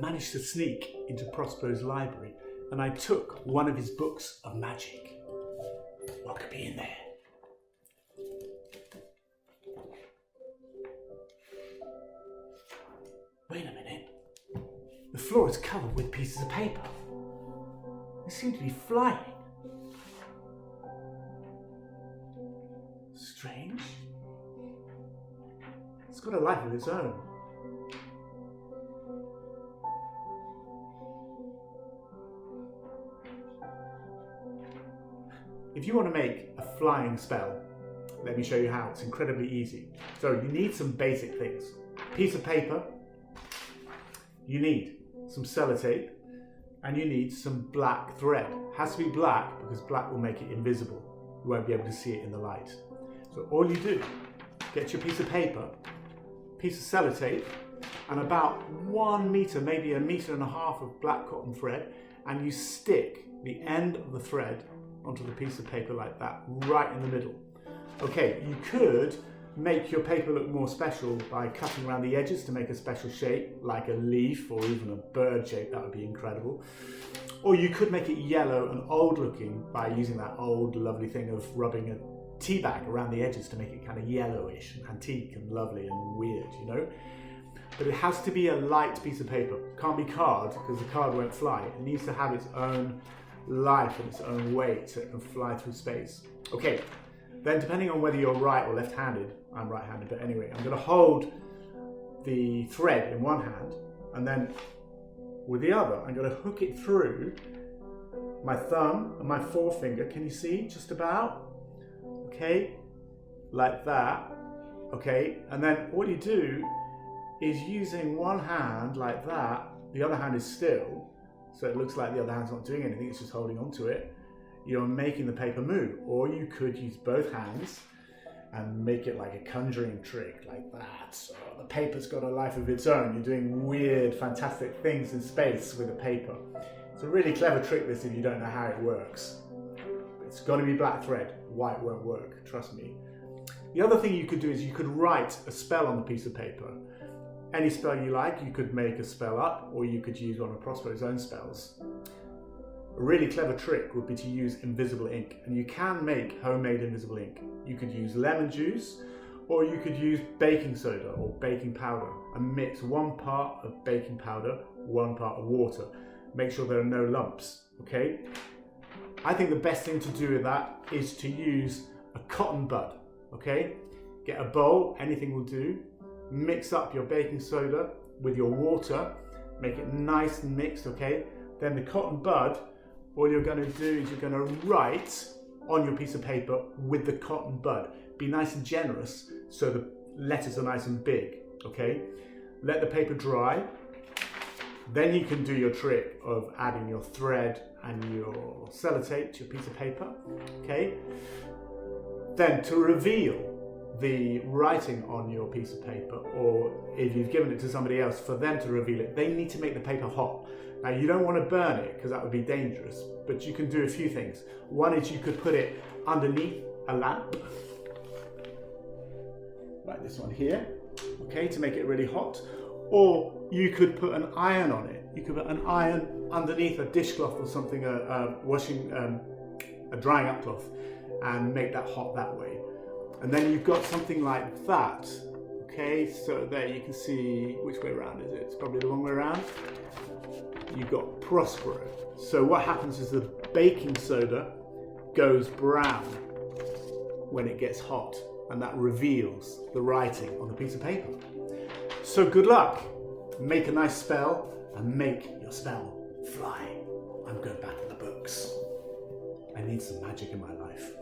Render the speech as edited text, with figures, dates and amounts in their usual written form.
managed to sneak into Prospero's library and I took one of his books of magic. What could be in there? Wait a minute. The floor is covered with pieces of paper. They seem to be flying. Strange. It's got a life of its own. If you want to make a flying spell, let me show you how. It's incredibly easy. So you need some basic things. Piece of paper, you need some sellotape, and you need some black thread. It has to be black because black will make it invisible. You won't be able to see it in the light. So all you do, get your piece of paper, piece of sellotape, and about 1 meter, maybe 1.5 meters of black cotton thread, and you stick the end of the thread onto the piece of paper like that, right in the middle. Okay, you could make your paper look more special by cutting around the edges to make a special shape, like a leaf or even a bird shape. That would be incredible. Or you could make it yellow and old looking by using that old lovely thing of rubbing a tea bag around the edges to make it kind of yellowish and antique and lovely and weird, you know? But it has to be a light piece of paper. It can't be card because the card won't fly. It needs to have its own life and its own weight so it can fly through space. Okay, then depending on whether you're right or left-handed, I'm right-handed, but anyway, I'm going to hold the thread in one hand and then with the other, I'm going to hook it through my thumb and my forefinger. Can you see? Just about. Okay, like that. Okay, and then what you do is using one hand like that, the other hand is still, so it looks like the other hand's not doing anything, it's just holding on to it. You're making the paper move, or you could use both hands and make it like a conjuring trick, like that. So the paper's got a life of its own. You're doing weird, fantastic things in space with the paper. It's a really clever trick, this, if you don't know how it works. It's got to be black thread. White won't work, trust me. The other thing you could do is you could write a spell on the piece of paper. Any spell you like, you could make a spell up, or you could use one of Prospero's own spells. A really clever trick would be to use invisible ink, and you can make homemade invisible ink. You could use lemon juice, or you could use baking soda or baking powder and mix 1 part of baking powder, 1 part of water. Make sure there are no lumps, okay? I think the best thing to do with that is to use a cotton bud, okay? Get a bowl, anything will do. Mix up your baking soda with your water, make it nice and mixed, okay? Then the cotton bud, all you're going to do is you're going to write on your piece of paper with the cotton bud. Be nice and generous so the letters are nice and big, okay? Let the paper dry. Then you can do your trick of adding your thread and your sellotape to your piece of paper, okay? Then to reveal the writing on your piece of paper, or if you've given it to somebody else for them to reveal it, they need to make the paper hot. Now you don't want to burn it because that would be dangerous, but you can do a few things. One is you could put it underneath a lamp, like this one here, okay, to make it really hot. Or you could put an iron on it. You could put an iron underneath a dishcloth or something, a drying up cloth, and make that hot that way. And then you've got something like that, okay? So there you can see, which way around is it? It's probably the wrong way around. You've got Prospero. So what happens is the baking soda goes brown when it gets hot, and that reveals the writing on the piece of paper. So good luck. Make a nice spell and make your spell fly. I'm going back to the books. I need some magic in my life.